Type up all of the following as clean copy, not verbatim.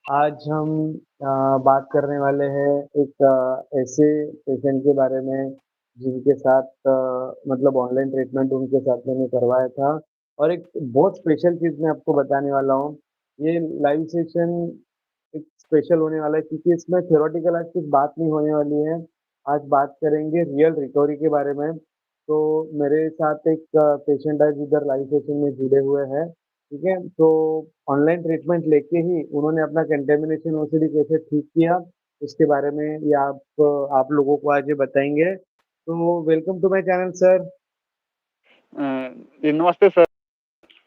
आज हम बात करने वाले हैं एक ऐसे पेशेंट के बारे में जिनके साथ मतलब ऑनलाइन ट्रीटमेंट उनके साथ मैंने करवाया था और एक बहुत स्पेशल चीज़ मैं आपको बताने वाला हूँ। ये लाइव सेशन एक स्पेशल होने वाला है क्योंकि इसमें थ्योरेटिकल आज कुछ बात नहीं होने वाली है। आज बात करेंगे रियल रिकवरी के बारे में। तो मेरे साथ एक पेशेंट आज इधर लाइव सेशन में जुड़े हुए हैं। ठीक है? तो ऑनलाइन ट्रीटमेंट लेके ही उन्होंने अपना कंटेमिनेशन ओसीडी कैसे ठीक किया, उसके बारे में ये आप लोगों को आज ये बताएँगे। तो welcome to my channel sir. जी नमस्ते सर।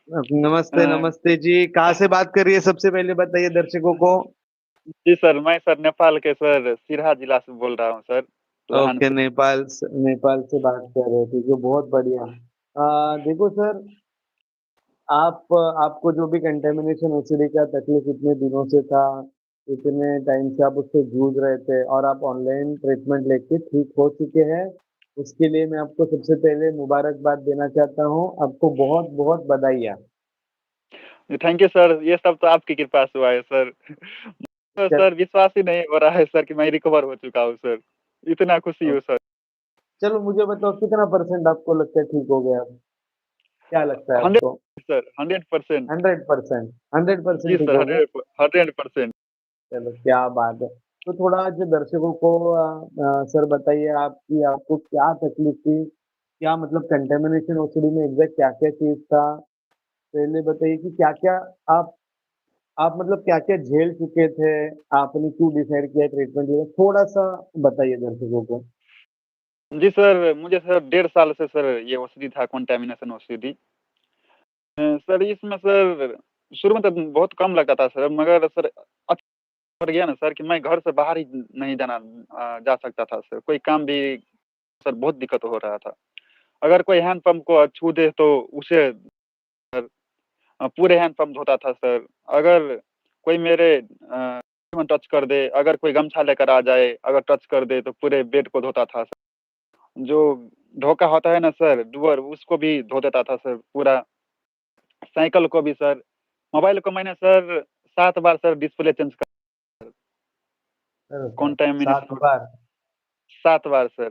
नमस्ते, अ, नमस्ते जी। कहाँ से बात कर रही है सबसे पहले बताइए दर्शकों को? जी सर, मैं सर नेपाल के सर सिरहा जिला से बोल रहा हूँ सर, ओके, लहानपुर। नेपाल से बात कर रहे थे, जो बहुत बढ़िया। देखो सर, आपको जो भी कंटेमिनेशन ओसीडी का तकलीफ इतने दिनों से था, इतने टाइम से आप उससे जूझ रहे थे और आप ऑनलाइन ट्रीटमेंट लेके ठीक हो चुके हैं। उसके लिए मैं आपको सबसे पहले मुबारकबाद देना चाहता हूँ। आपको बहुत-बहुत बधाइयाँ। थैंक यू सर, ये सब तो आपकी कृपा से हुआ है सर। तो चल सर विश्वास ही नहीं हो रहा है सर कि मैं रिकवर हो चुका हूँ सर। इतना खुशी ओ हूँ सर। चलो मुझे बताओ कितना परसेंट आपको लगता है ठीक हो गए आप? क्या लगता है 100 आपको? सर, 100%। 100%, जी 100% ठीक सर, हो गए? 100%। चलो क्या बात है। तो थोड़ा आज दर्शकों को सर बताइए आपकी आपको क्या तकलीफ थी? क्या मतलब कंटेमिनेशन ओसीडी में एग्ज़ैक्ट क्या-क्या चीज़ था? पहले बताइए कि क्या-क्या आप आप मतलब क्या-क्या झेल चुके थे? आपने क्यों डिसाइड किया ट्रीटमेंट के लिए? थोड़ा-सा बताइए दर्शकों को। जी सर, मुझे सर 1.5 साल से सर ये ओसीडी था, कंटामिनेशन ओसीडी। सर इसमें सर शुरू में तो बहुत कम लगता था सर, मगर सर पड़ गया ना सर कि मैं घर से बाहर ही नहीं जा सकता था सर। कोई काम भी सर बहुत दिक्कत हो रहा था। अगर कोई हैंड पंप को छू दे तो उसे पूरे हैंड पंप धोता था सर। अगर कोई मेरे में टच कर दे, अगर कोई गमछा लेकर आ जाए, अगर टच कर दे तो पूरे बेड को धोता था सर। जो ढोका होता है ना सर, डुअर उसको भी धो देता था सर पूरा। साइकिल को भी सर। मोबाइल को मैंने सर 7 बार सर डिस्प्ले चेंज कर अरे बाप! 7 कॉन्टैमिनेशन बार? 7 बार सर।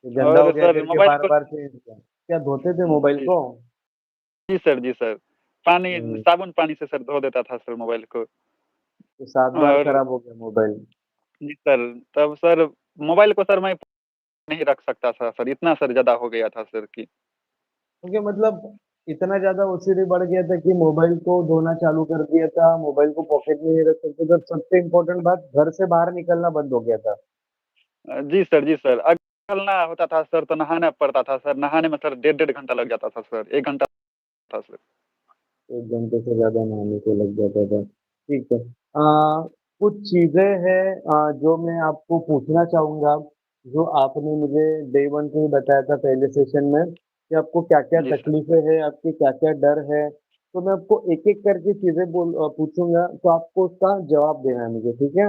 ये गंदा हो और गया सर करके मोबाइल को बार-बार चेंज किया। क्या धोते थे मोबाइल जी, को? जी सर, जी सर। पानी हुँ, साबुन पानी से सर धो देता था सर मोबाइल को। तो 7 बार और खराब हो गया मोबाइल। जी सर, तब सर मोबाइल को सर मैं नहीं रख सकता था सर, इतना सर ज़्यादा हो गया था सर कि क्योंकि मतलब इतना ज़्यादा ओसीडी बढ़ गया था कि मोबाइल को धोना चालू कर दिया था, मोबाइल को पॉकेट में नहीं रख सकते थे और सबसे इम्पोर्टेंट बात घर से बाहर निकलना बंद हो गया था। जी सर, जी सर। अगर निकलना होता था सर तो नहाना पड़ता था सर, नहाने में सर डेढ़-डेढ़ घंटा लग जाता था सर, 1 घंटा था सर। 1 घंटे से ज़्यादा नहाने को लग जाता था। ठीक है। कुछ चीज़ें हैं जो मैं आपको पूछना चाहूँगा, जो आपने मुझे डे 1 पे ही बताया था पहले सेशन में कि आपको क्या-क्या जी सर। तकलीफ़ें हैं, आपके क्या-क्या डर है। तो मैं आपको एक-एक करके चीज़ें पूछूँगा, तो आपको उसका जवाब देना है मुझे, ठीक है?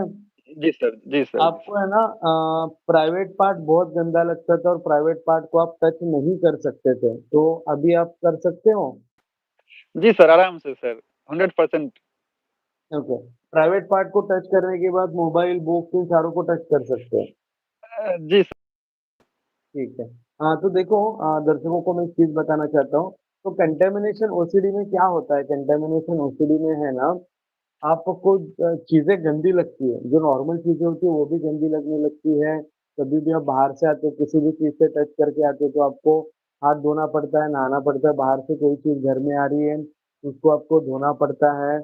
जी सर, जी सर, जी आपको सर। है ना प्राइवेट पार्ट बहुत गंदा लगता था और प्राइवेट पार्ट को आप टच नहीं कर सकते थे, तो अभी आप कर सकते हो? जी सर, आराम से सर, 100%। ओके। प्राइवेट पार्ट को टच करने के बाद मोबाइल, बुक्स इन सारों को टच कर सकते हो। जी सर। ठीक है। हाँ, तो देखो दर्शकों को मैं एक चीज़ बताना चाहता हूँ, तो कंटामिनेशन ओसीडी में क्या होता है, कंटामिनेशन ओसीडी में है ना, आपको चीज़ें गंदी लगती है, जो नॉर्मल चीज़ें होती है वो भी गंदी लगने लगती है। कभी भी आप बाहर से आते हो, किसी भी चीज़ से टच करके आते हो तो आपको हाथ धोना पड़ता है, नहाना पड़ता है, बाहर से कोई चीज़ घर में आ रही है, उसको आपको धोना पड़ता है।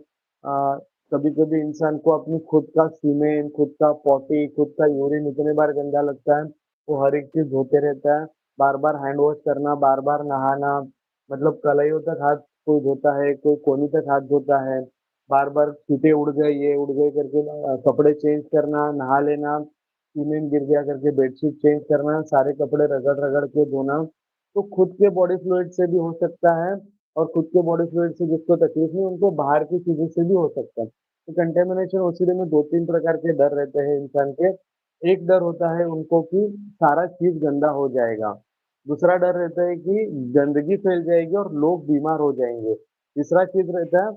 कभी-कभी इंसान को अपनी खुद का सीमेंट, खुद का पॉटी, खुद का यूरिन इतने बार गंदा लगता है, वो हर एक चीज़ धोते रहता है। बार-बार हैंड वॉश करना, बार-बार नहाना, मतलब कलाइयों तक हाथ कोई धोता है, कोई कोहनी तक हाथ धोता है। बार-बार छींटे उड़ गए, ये उड़ गए करके कपड़े चेंज करना, नहा लेना, सीमेंट गिर गया करके बेडशीट चेंज करना, सारे कपड़े रगड़-रगड़ के धोना। तो खुद के बॉडी फ्लूइड से भी हो सकता है और खुद के बॉडी फ्लूइड से जिसको तकलीफ नहीं, उनको बाहर की चीज़ों से भी हो सकता है। तो कंटामिनेशन ओसीडी में 2-3 प्रकार के डर रहते हैं इंसान के। एक डर होता है उनको कि सारा चीज़ गंदा हो जाएगा। दूसरा डर रहता है कि गंदगी फैल जाएगी और लोग बीमार हो जाएँगे। तीसरा चीज़ रहता है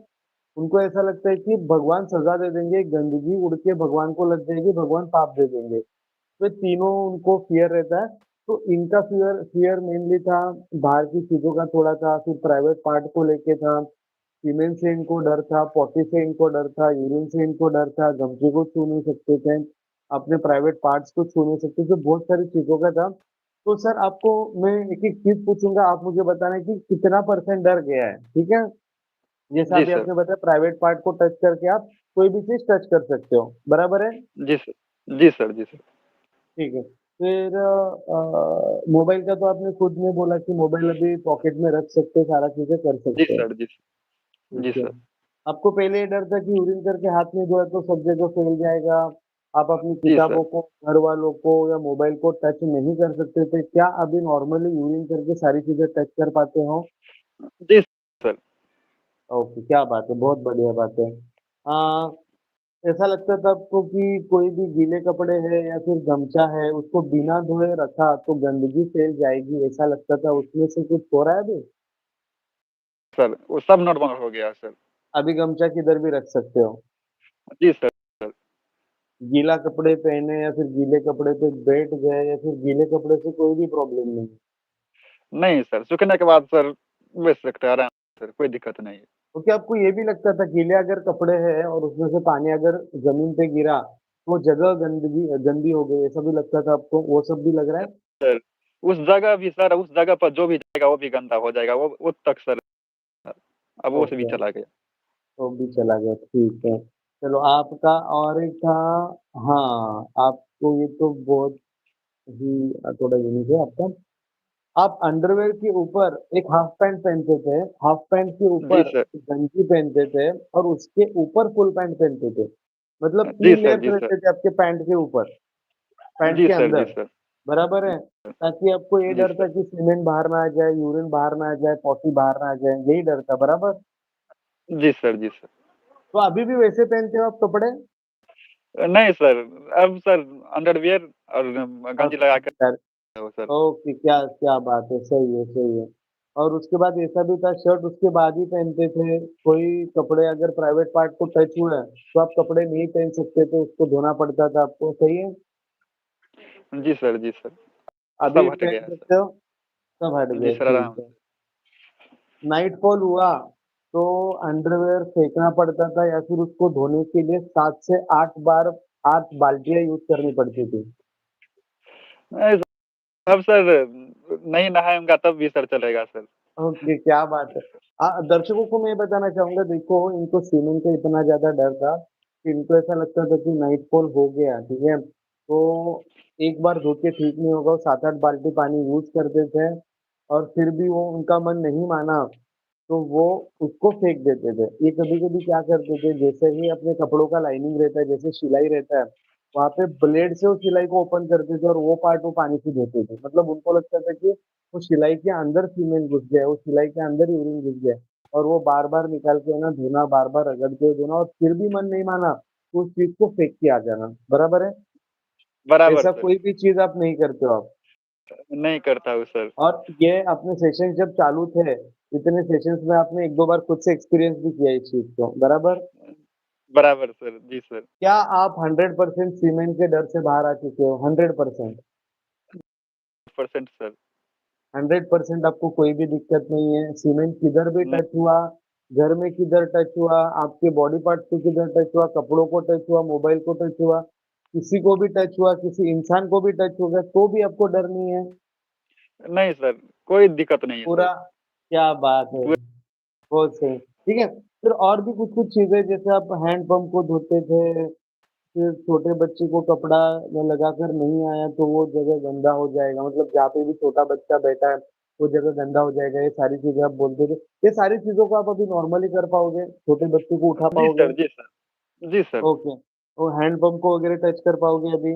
उनको ऐसा लगता है कि भगवान सज़ा दे देंगे, गंदगी उड़ के भगवान को लग जाएगी, भगवान पाप दे देंगे। तो ये तीनों उनको फ़ियर रहता है। तो इनका फ़ियर फ़ियर मेनली था, बाहर की चीज़ों का थोड़ा था, फिर प्राइवेट पार्ट को लेके था, सीमेंट से इनको डर था, पॉटी से इनको डर था, यूरिन से इनको डर था, गमछे को छू नहीं सकते थे, अपने प्राइवेट पार्ट्स को छू नहीं सकते थे, बहुत सारी चीज़ों का था। तो सर आपको मैं एक-एक चीज़ पूछूँगा, आप मुझे बताना कि कितना परसेंट डर गया है, ठीक है? जैसा जी अभी सर। आपने बताया प्राइवेट पार्ट को टच करके आप कोई भी चीज़ टच कर सकते हो, बराबर है? जी सर। जी सर, जी सर। ठीक है। फिर मोबाइल का तो आपने खुद में बोला कि मोबाइल अभी पॉकेट में रख सकते हैं, सारा चीज़ें कर जी सकते हैं। सर, जी सर। जी ठीक है। सर। आपको पहले ये डर था कि यूरिन करके हाथ में जो है तो सब जगह फैल जाएगा, आप अपनी जी सर। किताबों को, घर वालों को या मोबाइल को टच नहीं कर सकते थे। क्या अभी नॉर्मली यूरिन करके सारी चीज़ें टच कर पाते हो? जी सर। ओके, क्या बात है, बहुत बढ़िया बात है। ऐसा लगता था आपको कि कोई भी गीले कपड़े हैं या फिर गमछा है, उसको बिना धोए रखा तो गंदगी फैल जाएगी, ऐसा लगता था, उसमें से कुछ हो रहा है अभी? सर, वो सब नॉर्मल हो गया सर। अभी गमछा किधर भी रख सकते हो। जी सर। गीला कपड़े पहने या फिर गीले कपड़े पे बैठ गए या फिर गीले कपड़े से कोई भी प्रॉब्लम नहीं। नहीं सर, सूखने के बाद सर बैठ सकते हैं आराम से सर, कोई दिक्कत नहीं है। तो क्या आपको ये भी लगता था गीले अगर कपड़े हैं और उसमें से पानी अगर ज़मीन पे गिरा, तो जगह गंदी हो गई, ऐसा भी लगता था आपको? वो सब भी लग रहा है? सर, उस जगह पर जो भी जाएगा वो भी गंदा हो जाएगा, वो तक सर, अब वो से भी ओके, चला गया। तो भी चला गया, ठीक है। चलो आपका और एक था, हाँ, आपको ये तो बहुत ही थोड़ा यूनिक है आपका। आप अंडरवियर के ऊपर एक हाफ पैंट पहनते थे, हाफ पैंट के जी ऊपर सर। गंजी पहनते थे और उसके ऊपर फुल पैंट पहनते थे। मतलब जी 3 सर, लेयर्स जी सर। रहते थे आपके पैंट के ऊपर, पैंट जी के सर, जी अंदर, सर। बराबर है? ताकि आपको ये जी डर सर। था कि सीमेंट बाहर ना आ जाए, यूरिन बाहर ना आ जाए, पॉटी बाहर ना आ जाए, यही डर था, बराबर? जी सर, जी सर। तो अभी भी वैसे पहनते हो आप कपड़े? नहीं सर, अब सर अंडरवियर और गंजी लगा ओके, कर हो सर। ओके, क्या क्या बात है, सही है, सही है। और उसके बाद ऐसा भी था शर्ट उसके बाद ही पहनते थे, कोई कपड़े अगर प्राइवेट पार्ट को टच हुए, तो आप कपड़े नहीं पहन सकते थे, उसको धोना पड़ता था आपको, सही है? जी सर, जी सर। अभी सब हट पहन गया है सर। सकते हो? सब हट जी गए, सर, ठीक आराम है। से। नाइटफॉल हुआ, तो अंडरवियर फेंकना पड़ता था या फिर उसको धोने के लिए 7 से 8 बार 8 बाल्टियाँ यूज़ करनी पड़ती थी। नहीं सर, अब सर नहीं नहाऊँगा तब भी सर चलेगा सर। ओके, क्या बात है। दर्शकों को मैं ये बताना चाहूँगा, देखो इनको स्विमिंग का इतना ज़्यादा डर था, कि इनको ऐसा लगता था कि नाइटफॉल हो गया, ठीक है? तो एक बार धो के ठीक नहीं होगा, वो 7-8 बाल्टी पानी यूज़ करते थे और फिर भी वो उनका मन नहीं माना, तो वो उसको फेंक देते थे। ये कभी-कभी क्या करते थे, जैसे ही अपने कपड़ों का लाइनिंग रहता है, जैसे सिलाई रहता है, वहाँ पे ब्लेड से उस सिलाई को ओपन करते थे और वो पार्ट वो पानी से धोते थे। मतलब उनको लगता था कि वो सिलाई के अंदर सीमेंट घुस गया है, वो सिलाई के अंदर यूरिन घुस गया है और वो बार-बार निकाल के है ना धोना, बार-बार रगड़ के धोना और फिर भी मन नहीं माना, तो उस चीज़ को फेंक के आ जाना। बराबर है? बराबर ऐसा सर। कोई भी चीज़ आप नहीं करते हो आप। नहीं करता हूँ सर। और ये अपने सेशंस जब चालू थे, इतने सेशंस में आपने 1-2 बार खुद से एक्सपीरियंस भी किया इस चीज़ को, बराबर? बराबर सर, जी सर। क्या आप 100% सीमेंट के डर से बाहर आ चुके हो? 100%? 100% सर। 100% आपको कोई भी दिक्कत नहीं है, सीमेंट किधर भी नहीं टच हुआ, घर में किधर टच हुआ, आपके बॉडी पार्ट पे किधर टच हुआ, कपड़ों को टच हुआ, मोबाइल को टच हुआ, किसी को भी टच हुआ, किसी इंसान को भी टच हो गया, तो भी आपको डर नहीं है? नहीं सर, कोई दिक्कत नहीं है सर। पूरा क्या बात है! बहुत सही। ठीक है, फिर और भी कुछ-कुछ चीज़ें जैसे आप हैंड पंप को धोते थे, फिर छोटे बच्चे को कपड़ा में लगाकर नहीं आया तो वो जगह गंदा हो जाएगा, मतलब जहाँ पे भी छोटा बच्चा बैठा है, वो जगह गंदा हो जाएगा, ये सारी चीज़ें आप बोलते थे। ये सारी चीज़ों को आप अभी नॉर्मली कर पाओगे? छोटे बच्चे को उठा जी पाओगे? सर, जी सर। जी सर। ओके। और हैंड पंप को वगैरह टच कर पाओगे अभी?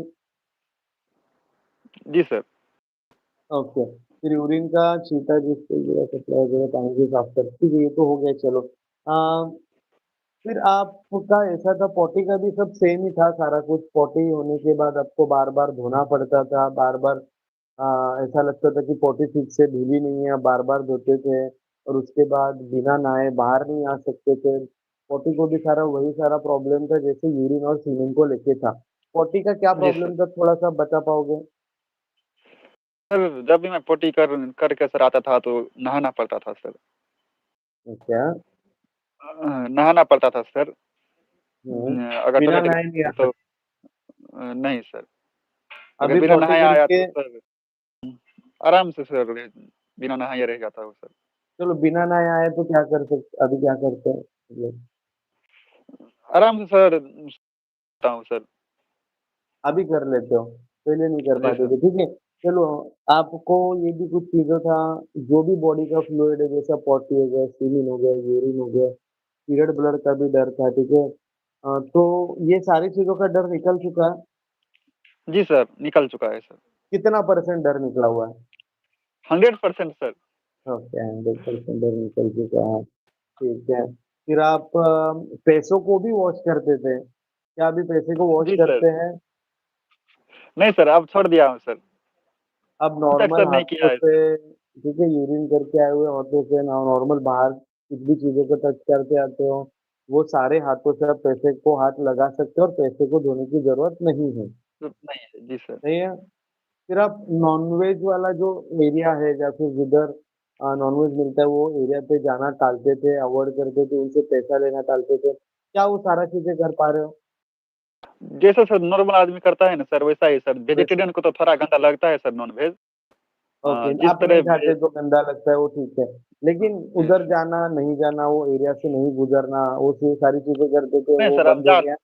जी सर। ओके। फिर यूरिन का छींटा जिससे गिरा कचरा वगैरह पानी से साफ कर, ठीक है, ये तो हो गया चलो। फिर आपका ऐसा था पॉटी का भी सब सेम ही था सारा कुछ, पॉटी होने के बाद आपको बार-बार धोना पड़ता था, बार-बार ऐसा लगता था कि पॉटी ठीक से धुली नहीं है, आप बार-बार धोते थे और उसके बाद बिना नहाए बाहर नहीं आ सकते थे। पॉटी को भी सारा वही सारा प्रॉब्लम था जैसे यूरिन और सीमेंट को लेके था। पॉटी का क्या जी सर। प्रॉब्लम था थोड़ा-सा बता पाओगे? सर जब भी मैं पोटी करके सर आता था तो नहाना पड़ता था सर। क्या? नहाना पड़ता था सर। हुँ, अगर बिना टॉयलेट नहाए नहीं आ गया तो सकते। नहीं सर। अगर अभी बिना पॉटी नहाए आया करके तो सर आराम से सर बिना नहाए रह जाता हूँ सर। चलो बिना नहाए आए तो क्या कर सकते अभी क्या करते हैं? मतलब आराम से सर सोता हूँ सर। अभी कर लेते हो, पहले नहीं कर जी पाते सर। थे, ठीक है। चलो आपको ये भी कुछ चीज़ें था, जो भी बॉडी का फ्लूइड है जैसा पॉटी हो गया, सीमेन हो गया, यूरिन हो गया, पीरियड ब्लड का भी डर था, ठीक है। तो ये सारी चीज़ों का डर निकल चुका है, जी सर, निकल चुका है सर। कितना परसेंट डर निकला हुआ है? 100% सर। ओके, 100% डर निकल चुका है, ठीक है। फिर आप पैसों को भी वॉश करते थे, क्या अभी पैसे को वॉश जी सर। करते हैं? नहीं सर, अब छोड़ दिया हूँ सर। अब अभी तक नॉर्मल सर नहीं किया हाथों है से सर। ठीक है यूरिन करके आए हुए हाथों से ना नॉर्मल बाहर कुछ भी चीज़ों को टच करके आते हो, वो सारे हाथों से आप पैसे को हाथ लगा सकते हो और पैसे को धोने की ज़रूरत नहीं है, नहीं है। जी सर। सही है? फिर आप नॉन-वेज वाला जो एरिया है या फिर जिधर नॉन-वेज मिलता है वो एरिया पे जाना टालते थे, अवॉइड करते थे, उनसे पैसा लेना टालते थे। क्या वो सारा चीज़ें कर पा रहे हो? जैसा सर नॉर्मल आदमी करता है ना सर, वैसा ही सर। वैसे वेजिटेरियन को तो थोड़ा गंदा लगता है सर नॉन-वेज। ओके, जिस आप तरह नहीं खाते तो गंदा लगता है वो ठीक है। लेकिन उधर नहीं जाना, नहीं जाना, वो एरिया से नहीं गुज़रना, वो ये सारी चीज़ें करते थे वो सर, अब बंद हो गया?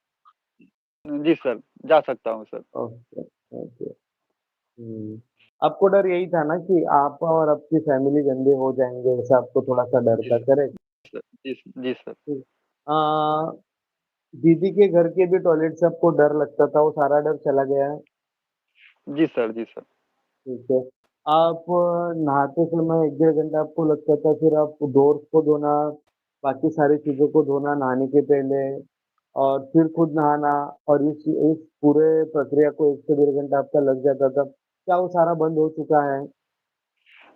जी सर, जा सकता हूँ सर। Okay, okay. हुँ। आपको डर यही था ना कि आप और आपकी फैमिली गंदे हो जाएँगे, ऐसा आपको थोड़ा-सा डर जी था, सर। करेक्ट? जी, जी सर। ठीक। दीदी के घर के भी टॉयलेट से आपको डर लगता था, वो सारा डर चला गया है? जी सर, जी सर। ठीक है। आप नहाते समय 1 डेढ़ घंटा आपको लगता था, फिर आप डोर्स को धोना, बाकी सारी चीज़ों को धोना नहाने के पहले और फिर खुद नहाना और इस पूरे प्रक्रिया को 1 से डेढ़ घंटा आपका लग जाता था। क्या वो सारा बंद हो चुका है?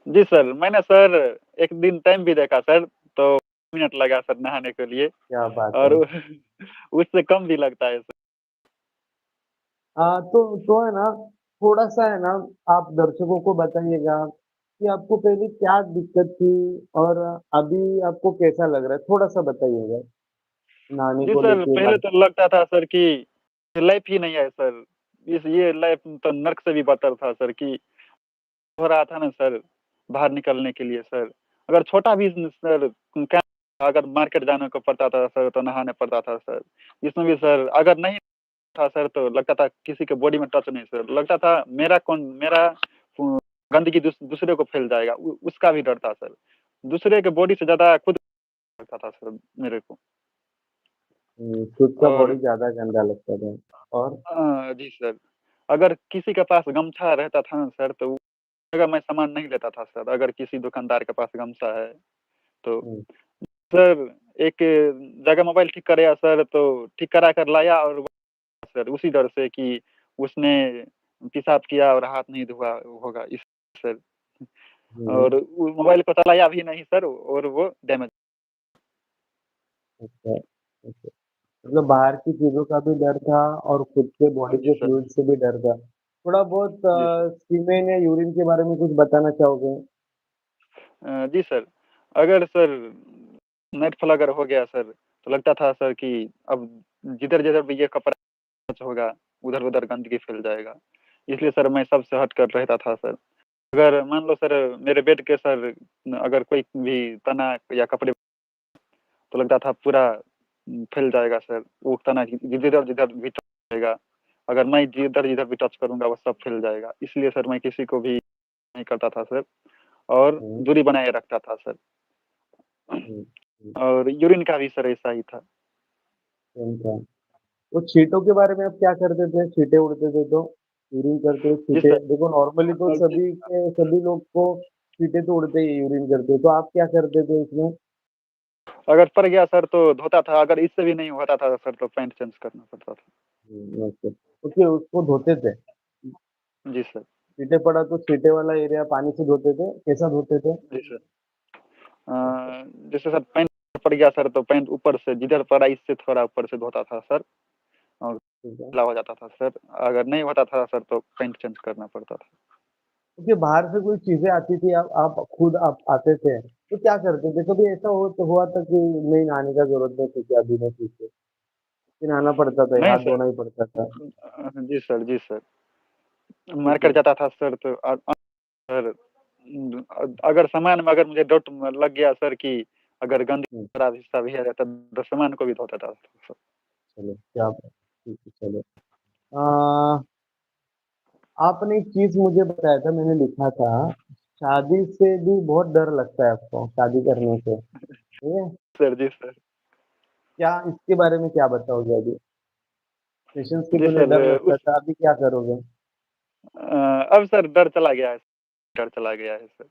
जी सर, मैंने सर एक दिन टाइम भी देखा सर, तो मिनट लगा सर नहाने के लिए क्या बात और है! उससे कम भी लगता है सर। तो है ना, थोड़ा-सा है ना, आप दर्शकों को बताइएगा कि आपको पहले क्या दिक्कत थी और अभी आपको कैसा लग रहा है? थोड़ा-सा बताइएगा, नहाने जी को सर, लेके पहले बाकी तो लगता था सर कि लाइफ ही नहीं है सर। ये लाइफ तो नर्क से भी बदतर था सर कि हो रहा था ना सर, बाहर निकलने के लिए सर। अगर छोटा भी सर क्या अगर मार्केट जाने को पड़ता था सर, तो नहाना पड़ता था सर। इसमें भी सर अगर नहीं था सर, तो लगता था किसी के बॉडी में टच नहीं सर। लगता था मेरा गंदगी दूसरे को फैल जाएगा, उसका भी डर था सर। दूसरे के बॉडी से ज़्यादा खुद लगता था सर मेरे को। खुद का और बॉडी ज़्यादा गंदा लगता था और जी सर। अगर किसी के पास गमछा रहता था ना सर, तो वो जगह मैं सामान नहीं लेता था सर। अगर किसी दुकानदार के पास गमछा है, तो हुँ, सर एक जगह मोबाइल ठीक कराया सर, तो ठीक करा कर लाया और सर उसी डर से कि उसने पेशाब किया और हाथ नहीं धोआ होगा इस सर। हुँ, और वो मोबाइल को चलाया भी नहीं सर और वो डैमेज। अच्छा, अच्छा। मतलब बाहर की चीज़ों का भी डर था और खुद के बॉडी जी के सर। फ्लूइड से भी डर था। थोड़ा बहुत जी सर। सीमेन या यूरिन के बारे में कुछ बताना चाहोगे? जी सर। अगर सर नाइटफॉल अगर हो गया सर, तो लगता था सर कि अब जिधर-जिधर भी ये कपड़ा टच होगा, उधर-उधर गंदगी फैल जाएगा। इसलिए सर मैं सबसे हट कर रहता था सर। अगर मान लो सर मेरे बेड के सर अगर कोई भी तना या कपड़े तो लगता था पूरा फैल जाएगा सर। वो तना जिधर-जिधर भी टच करेगा, अगर मैं जिधर-जिधर भी टच करूँगा वो सब फैल जाएगा। इसलिए सर मैं किसी को भी नहीं करता था सर और हुँ, दूरी बनाए रखता था सर। हुँ, हुँ, और यूरिन का भी सर ऐसा ही था। समझा। तो छींटों के बारे में आप क्या करते थे? छींटे उड़ते थे तो? यूरिन करते जी छींटे सर। देखो नॉर्मली तो जी सभी लोग को छींटे तो उड़ते ही है यूरिन करते, तो आप क्या करते थे इसमें? अगर पड़ गया सर तो धोता था, अगर इससे भी नहीं होता था सर तो पैंट चेंज करना पड़ता था। ओके, ओके उसको धोते थे? जी सर। छींटे पड़ा तो छींटे वाला एरिया पानी से धोते थे? कैसा धोते थे? जी सर। अ, जैसे सर पैंट पड़ गया सर तो पैंट ऊपर से जिधर पड़ा इससे थोड़ा ऊपर से धोता था सर और ठीक है। गीला हो जाता था सर। अगर नहीं होता था सर तो पैंट चेंज करना पड़ता था। क्योंकि बाहर से कोई चीजें आती थी, आप खुद आप आते थे तो क्या करते थे? कभी ऐसा हो तो हुआ था कि नहीं नहाने का जरूरत नहीं थी, क्या बिना सीखे फिर नहाना पड़ता था, नहीं हाथ सर। धोना ही पड़ता था? जी सर, जी सर। ठीक मार्केट है। जाता था सर तो सर अगर सामान में अगर मुझे डाउट लग गया सर कि अगर गंदी हम्म, खराब हिस्सा भी है तो सामान को भी धोता था सर। चलो क्या बात, ठीक है चलो। आ, आपने एक चीज मुझे बताया था, मैंने लिखा था, शादी से भी बहुत डर लगता है आपको, शादी करने से, ठीक है? सर जी सर। क्या इसके बारे में क्या बताओगे अभी? सेशंस के जी पहले सर डर लगता उस था, अभी क्या करोगे? अब सर डर चला गया है। डर चला गया है सर।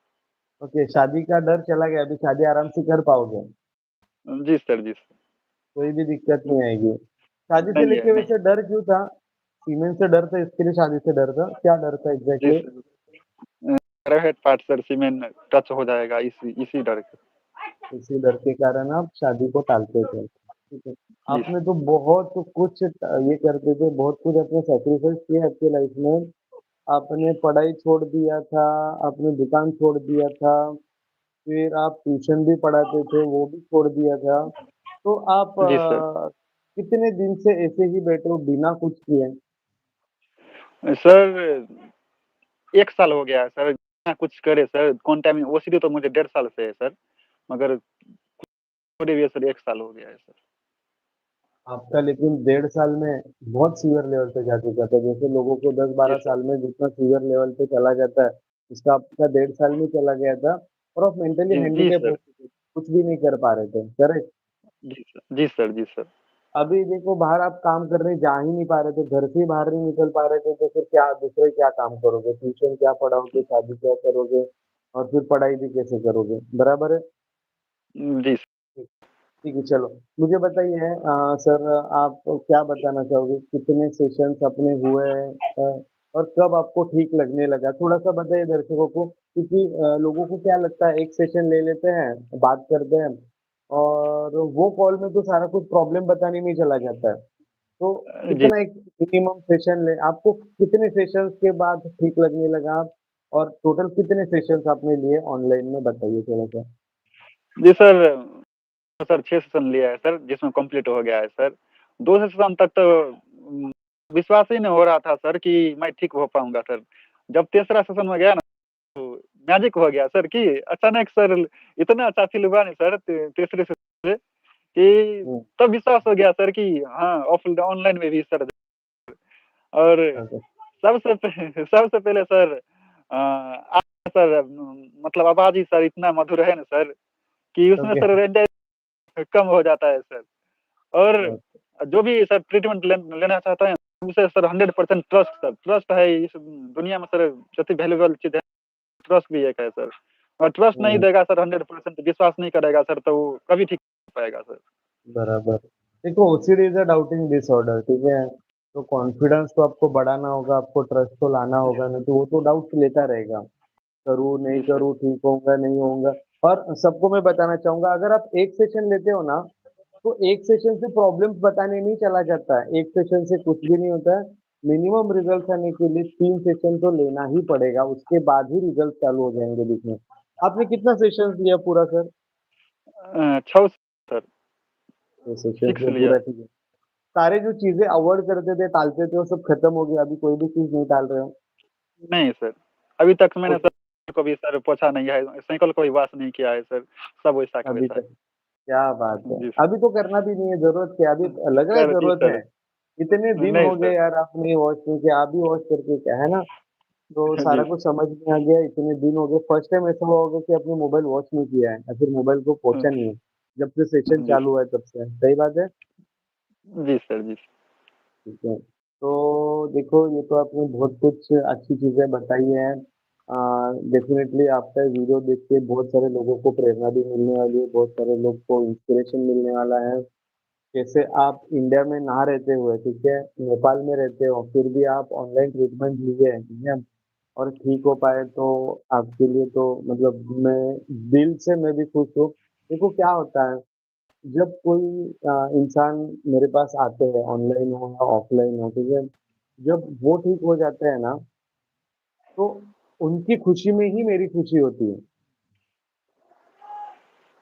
ओके, शादी का डर चला गया, अभी शादी आराम से कर पाओगे, जी सर, जी सर। कोई भी दिक्कत नहीं आएगी। शादी से नहीं है, लेके नहीं। वैसे डर क्यों था? सीमेंट से डर था, इसके लिए शादी से डर था, क्या डर था जी exactly? Sir. Private part sir cement touch हो जाएगा इसी इसी डर के। इसी डर के कारण आप शादी को टालते थे, ठीक है? जी आपने तो बहुत कुछ ये करते थे, बहुत कुछ अपने सेक्रीफाइस किया आपके लाइफ में। आपने पढ़ाई छोड़ दिया था, आपने दुकान छोड़ दिया था, फिर आप ट्यूशन भी पढ़ाते थे वो भी छोड़ दिया था। तो आप जी सर। कितने दिन से ऐसे ही बैठे हो बिना कुछ किए? सर 1 साल हो गया है सर बिना कुछ करे सर। कौन टाइम ओसीडी तो मुझे 1.5 साल से है सर। मगर थोड़ी भी है सर 1 साल हो गया है सर। आपका लेकिन 1.5 साल में बहुत सीवियर लेवल पे जा चुका था। जैसे लोगों को दस जी बारह सर। साल में जितना सीवियर लेवल पे चला जाता है, इसका आपका 1.5 साल में चला गया था। और आप मेंटली जी जी हैंडीकैप हो सर। चुके थे, कुछ भी नहीं कर पा रहे थे, करेक्ट? जी सर, जी सर, जी सर। अभी देखो बाहर आप काम करने जा ही नहीं पा रहे थे, घर से ही बाहर नहीं निकल पा रहे थे, तो फिर क्या दूसरे क्या काम करोगे? ट्यूशन क्या पढ़ाओगे, शादी क्या करोगे, और फिर पढ़ाई भी कैसे करोगे? बराबर है। जी सर। ठीक है चलो, मुझे बताइए सर, आप क्या बताना चाहोगे, कितने सेशंस अपने हुए हैं, और कब आपको ठीक लगने लगा? थोड़ा सा बताइए दर्शकों को, क्योंकि लोगों को क्या लगता है, एक सेशन ले लेते हैं, बात करते हैं, और वो कॉल में तो सारा कुछ प्रॉब्लम बताने में ही चला जाता है। तो जी कितना एक मिनिमम सेशन ले, आपको कितने सेशंस के बाद ठीक लगने लगा? और टोटल कितने सेशंस आपने लिए ऑनलाइन में, बताइए थोड़ा सा। जी सर। सर 6 सेशन लिया है सर जिसमें कंप्लीट हो गया है सर। 2 सेशन तक तो विश्वास ही नहीं हो रहा था सर कि मैं ठीक हो पाऊंगा सर। जब तीसरा सेशन में गया ना तो मैजिक हो गया सर कि अचानक सर इतना अच्छा फील हुआ नहीं सर तीसरे सेशन से कि हम्म, तब विश्वास हो गया सर कि हाँ ऑफ ऑनलाइन में भी सर। और ओके, सबसे पहले सर सर मतलब आवाज ही सर इतना मधुर है ना सर कि उसमें ओके, सर रेंज कम हो जाता है सर। और ओके, जो भी सर ट्रीटमेंट लेना चाहता है उसे सर 100% ट्रस्ट सर ट्रस्ट है इस दुनिया में सर सबसे वैल्यूबल चीज है। ट्रस्ट भी एक है सर। और ट्रस्ट नहीं हम्म, देगा सर 100% विश्वास नहीं करेगा सर तो वो कभी ठीक नहीं हो पाएगा सर। बराबर। देखो OCD is a doubting disorder, ठीक है? तो कॉन्फिडेंस तो आपको बढ़ाना होगा, आपको ट्रस्ट तो लाना होगा, नहीं तो वो तो डाउट लेता रहेगा, करूँ नहीं जी सर। करूँ, ठीक होऊंगा नहीं होऊंगा। और सबको मैं बताना चाहूंगा, अगर आप एक सेशन लेते हो ना, तो एक सेशन से प्रॉब्लम्स बताने नहीं चला जाता है, एक सेशन से कुछ भी नहीं होता है। मिनिमम रिजल्ट आने के लिए 3 सेशन तो लेना ही पड़ेगा, उसके बाद ही रिजल्ट चालू हो जाएंगे दिखने। आपने कितना सेशन लिया पूरा सर? 6 सर। 6 सेशन 6 से लिया। पूरा, ठीक है। सारे जो चीजें अवॉइड करते थे, टालते थे, वो सब खत्म हो गया, अभी कोई भी चीज नहीं टाल रहे हो? नहीं सर। अभी तक मैंने ओके, सर कभी सर पोछा नहीं है साइकिल को भी वॉश नहीं किया है सर। सब वैसा का अभी वैसा तक क्या बात है? है। जी सर। अभी तो करना भी नहीं है, जरूरत क्या, अभी लग रहा है कर जी जरूरत है? सर। इतने दिन नहीं हो गए सर। यार, आपने वॉच नहीं किया, अभी वॉच करके क्या है ना? तो जी सारा कुछ समझ में आ गया, इतने दिन हो गए, फर्स्ट टाइम ऐसा हुआ होगा कि आपने मोबाइल वॉच नहीं किया है या फिर मोबाइल को पोछा नहीं है, जब से सेशन जी चालू है तब से, सही बात है? जी सर। जी ठीक है। तो देखो, ये तो आपने बहुत कुछ अच्छी चीजें बताई हैं। डेफिनेटली आपका वीडियो देख के बहुत सारे लोगों को प्रेरणा भी मिलने वाली है, बहुत सारे लोग को इंस्पिरेशन मिलने वाला है। जैसे आप इंडिया में ना रहते हुए, ठीक है, नेपाल में रहते हो, फिर भी आप ऑनलाइन ट्रीटमेंट लिए हैं, ठीक है, और ठीक हो पाए, तो आपके लिए तो मतलब मैं दिल से मैं भी खुश हूँ। देखो क्या होता है, जब कोई इंसान मेरे पास आते हैं ऑनलाइन हो या ऑफलाइन हो, ठीक है? जब वो ठीक हो जाते हैं ना, तो उनकी खुशी में ही मेरी खुशी होती है।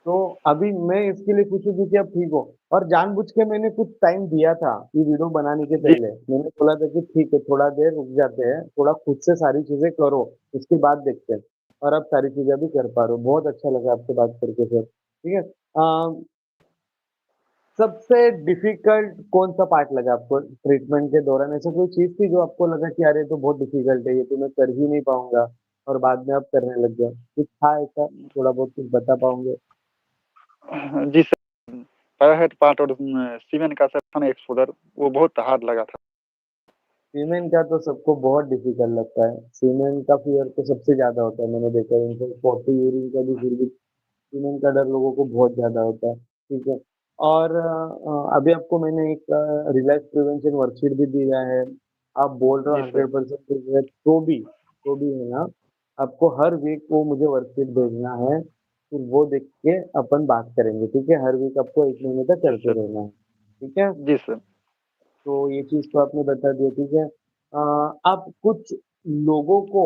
तो अभी मैं इसके लिए खुश हूँ क्योंकि अब ठीक हो और जानबूझ के मैंने कुछ टाइम दिया था ये वीडियो बनाने के जी, पहले। मैंने बोला था कि ठीक है थोड़ा देर रुक जाते हैं, थोड़ा खुद से सारी चीज़ें करो, उसके बाद देखते हैं। और अब सारी चीज़ें भी कर पा रहे हो। बहुत अच्छा लगा आपसे बात करके सर, ठीक है? सबसे डिफ़िकल्ट कौन-सा पार्ट लगा आपको ट्रीटमेंट के दौरान? ऐसा कोई चीज़ थी जो आपको लगा कि अरे! ये तो बहुत डिफ़िकल्ट है, ये तो मैं कर ही नहीं पाऊँगा और बाद में आप करने लग गए? कुछ था ऐसा? थोड़ा बहुत कुछ बता पाओगे? जी सर, पैराहेड पार्ट और सीमेन का सर था ना एक्सपोज़र, वो बहुत हार्ड लगा था। सीमेंट का तो सबको बहुत डिफ़िकल्ट लगता है। सीमेंट का फ़ियर तो सबसे ज़्यादा होता है, मैंने देखा है। इनफैक्ट पॉटी यूरिन का भी फिर भी सीमेंट का डर लोगों को बहुत ज़्यादा होता है, ठीक है? और अभी आपको मैंने एक रिलैक्स प्रिवेंशन वर्कशीट भी दिया है। आप बोल रहे जी हो सर, 100% ठीक है, तो भी है ना, आपको हर वीक वो मुझे वर्कशीट भेजना है, फिर वो देख के अपन बात करेंगे, ठीक है? हर वीक आपको 1 महीने तक जी करते सर, रहना है, ठीक है? जी सर। तो ये चीज़ तो आपने बता दी, ठीक है। आप कुछ लोगों को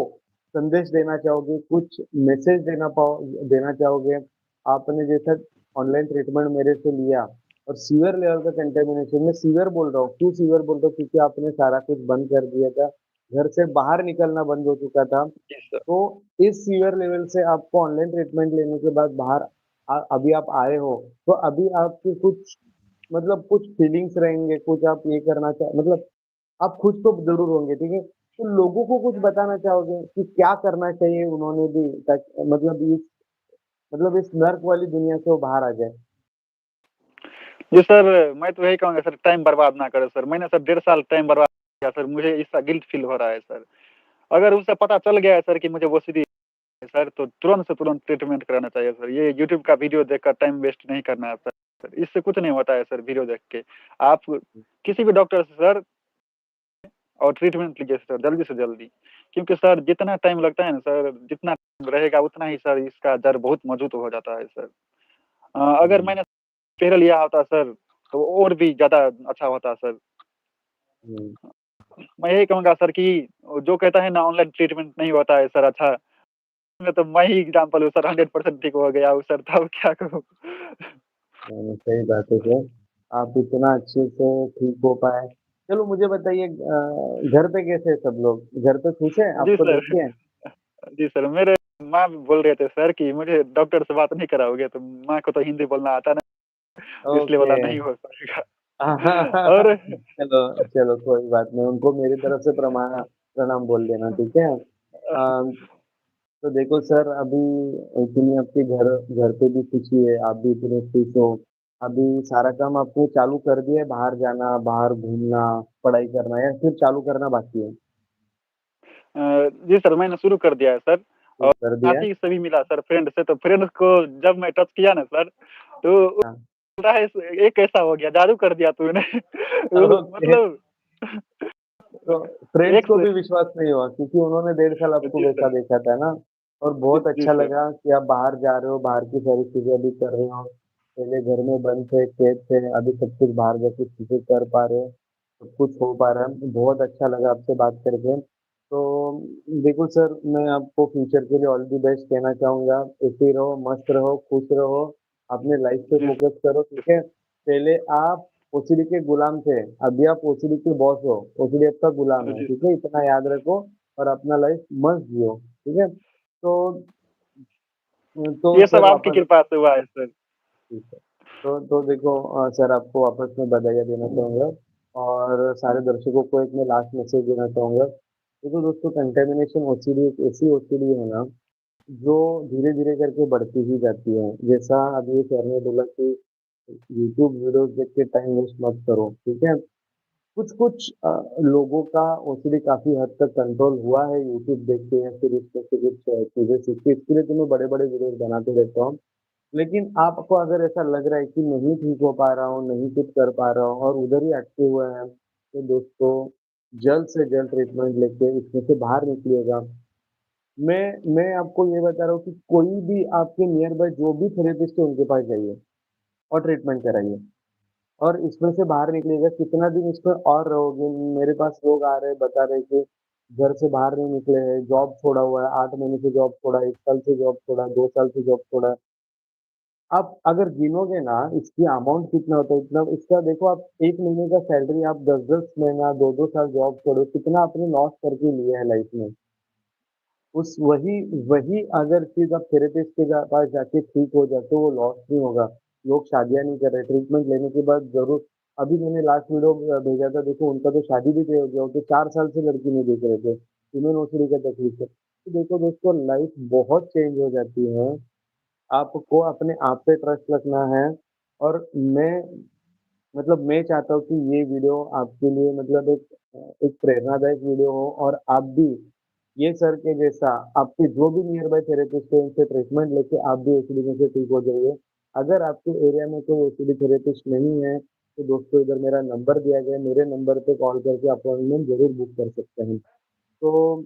संदेश देना चाहोगे, कुछ मैसेज देना चाहोगे? आपने जैसा ऑनलाइन ट्रीटमेंट मेरे से लिया और सीवियर लेवल का कंटामिनेशन मैं सीवियर बोल रहा हूँ, क्यों सीवियर बोल रहा हूँ? क्योंकि आपने सारा कुछ बंद कर दिया था, घर से बाहर निकलना बंद हो चुका था। जी सर। तो इस सीवियर लेवल से आपको ऑनलाइन ट्रीटमेंट लेने के बाद बाहर अभी आप आए हो, तो अभी आपकी कुछ मतलब कुछ फीलिंग्स रहेंगे, कुछ आप ये करना मतलब आप खुश तो ज़रूर होंगे, ठीक है? तो लोगों को कुछ बताना चाहोगे कि क्या करना चाहिए उन्होंने भी ताकि मतलब इस नर्क वाली दुनिया से वो बाहर आ जाए? जी सर, मैं तो यही कहूँगा सर टाइम बर्बाद ना करें सर। मैंने सर 1.5 साल टाइम बर्बाद किया सर, मुझे इसका गिल्ट फ़ील हो रहा है सर। अगर उसे पता चल गया है सर कि मुझे ओसीडी है सर, तो तुरंत से तुरंत ट्रीटमेंट कराना चाहिए सर। ये यूट्यूब का वीडियो देखकर टाइम वेस्ट नहीं करना है सर। इससे कुछ नहीं होता है सर वीडियो देख के। आप किसी भी डॉक्टर से सर और ट्रीटमेंट लीजिए सर जल्दी से जल्दी। क्योंकि सर जितना टाइम लगता है ना सर, जितना टाइम रहेगा उतना ही सर इसका जड़ बहुत मजबूत हो जाता है सर। अगर हुँ, मैंने पहले लिया होता सर, तो और भी ज़्यादा अच्छा होता सर। हुँ। मैं यही कहूँगा सर कि जो कहता है ना ऑनलाइन ट्रीटमेंट नहीं होता है सर अच्छा, मैं तो मैं ही एग्ज़ाम्पल हूँ सर 100% ठीक हो गया हूँ सर, तब क्या कहूँ? सही बात है सर। आप इतना अच्छे से ठीक हो पाए। चलो मुझे बताइए घर पे कैसे हैं सब लोग? घर पे खुश हैं? जी आपको सर। देख के? जी सर, मेरे माँ भी बोल रहे थे सर कि मुझे डॉक्टर से बात नहीं कराओगे? तो माँ को तो हिंदी बोलना आता नहीं, इसलिए ओके। बोला नहीं हो पाएगा। और चलो, चलो कोई बात नहीं, उनको मेरी तरफ से प्रणाम बोल देना, ठीक है? तो देखो सर अभी इतनी आपके घर घर पे भी खुशी है, आप भी इतने खुश हो। अभी सारा काम आपने चालू कर दिया है बाहर जाना, बाहर घूमना, पढ़ाई करना या फिर चालू करना बाकी है? जी सर, मैंने शुरू कर दिया है सर शुरू और कर दिया है? साथी से भी मिला सर फ्रेंड से, तो फ्रेंड को जब मैं टच किया ना सर, तो हाँ, बोल रहा है ये कैसा हो गया? जादू कर दिया तूने। ओके। मतलब तो फ्रेंड्स एक को से भी विश्वास नहीं हुआ क्योंकि उन्होंने 1.5 साल आपको जी वैसा सर, देखा था ना और जी बहुत जी अच्छा सर। लगा कि आप बाहर जा रहे हो, बाहर की सारी चीज़ें अभी कर रहे हो। पहले घर में बंद थे, कैद थे, अभी सब कुछ बाहर जाके चीज़ें कर पा रहे हो, सब कुछ हो पा रहा है। बहुत अच्छा लगा आपसे बात करके। तो देखो सर, मैं आपको फ्यूचर के लिए ऑल द बेस्ट कहना चाहूँगा। ऐसे ही रहो, मस्त रहो, खुश रहो, अपने लाइफ पे जी फोकस करो, ठीक जी है? पहले आप ओसीडी के गुलाम थे, अभी आप ओसीडी के बॉस हो, ओसीडी आपका गुलाम है, जी ठीक सर। है? इतना याद रखो और अपना लाइफ मस्त जियो, ठीक है? तो ये सब सर आपकी वापस कृपा से हुआ है सर। ठीक है। तो देखो सर आपको वापस में बधाइयाँ देना चाहूँगा और सारे दर्शकों को एक मैं लास्ट मैसेज देना चाहूँगा। देखो दोस्तों कंटामिनेशन ओसीडी एक ऐसी ओसीडी है ना, जो धीरे-धीरे करके बढ़ती ही जाती है। जैसा अभी सर ने बोला कि यूट्यूब वीडियोज़ देख के टाइम वेस्ट मत करो, ठीक है? कुछ-कुछ लोगों का ओसीडी काफ़ी हद तक कंट्रोल हुआ है यूट्यूब देख के या फिर इसमें से कुछ चीज़ें सीख के, इसके लिए तो मैं बड़े-बड़े वीडियोज़ बनाते रहता हूँ। लेकिन आपको अगर ऐसा लग रहा है कि नहीं ठीक हो पा रहा हूँ, नहीं कुछ कर पा रहा हूँ और उधर ही अटके हुए हैं, तो दोस्तों जल्द से जल्द ट्रीटमेंट लेके इसमें से बाहर निकलिएगा। मैं आपको ये बता रहा हूँ कि कोई भी आपके नियर बाय जो भी थेरेपिस्ट है उनके पास जाइए। और ट्रीटमेंट कराइए। और इसमें से बाहर निकलिएगा, कितना दिन इसमें और रहोगे? मेरे पास लोग आ रहे हैं, बता रहे कि घर से बाहर नहीं निकले हैं, जॉब छोड़ा हुआ है, 8 महीने से जॉब छोड़ा, 1 साल से जॉब छोड़ा, 2 साल से जॉब छोड़ा। आप अगर गिनोगे ना इसकी अमाउंट कितना होता है, इतना इसका देखो आप 1 महीने का सैलरी आप 10-10 महीना, 2-2 साल जॉब छोड़ो, कितना आपने लॉस करके लिए है लाइफ में। उस वही वही अगर चीज़ आप थेरेपिस्ट के पास जाके ठीक हो जाए तो वो लॉस नहीं होगा। लोग शादियाँ नहीं कर रहे, ट्रीटमेंट लेने के बाद ज़रूर। अभी मैंने लास्ट वीडियो भेजा था, देखो उनका तो शादी भी तय हो गया, वो तो 4 साल से लड़की नहीं देख रहे थे। ह्यूमन ओसिडी का तकलीफ है। तो देखो दोस्तों, लाइफ बहुत चेंज हो जाती है। आपको अपने आप पे ट्रस्ट रखना है। और मैं चाहता हूँ कि ये वीडियो आपके लिए मतलब एक प्रेरणादायक वीडियो हो, और आप भी ये सर के जैसा आपके जो भी नियर बाय थेरेपिस्ट है उनसे ट्रीटमेंट लेके आप भी ओसीडी में से ठीक हो जाइए। अगर आपके एरिया में कोई ओसीडी थेरेपिस्ट नहीं है, तो दोस्तों इधर मेरा नंबर दिया गया है, मेरे नंबर पे कॉल करके अपॉइंटमेंट ज़रूर बुक कर सकते हैं। तो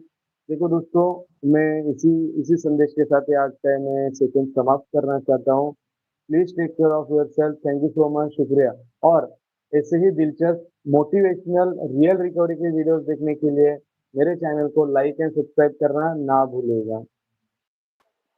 देखो दोस्तों, मैं इसी इसी संदेश के साथ आज का मैं सेशन समाप्त करना चाहता हूँ। Please take care of yourself. Thank you so much, शुक्रिया। और ऐसे ही दिलचस्प मोटिवेशनल रियल रिकवरी के वीडियोस देखने के लिए मेरे चैनल को लाइक एंड सब्सक्राइब करना ना भूलिएगा।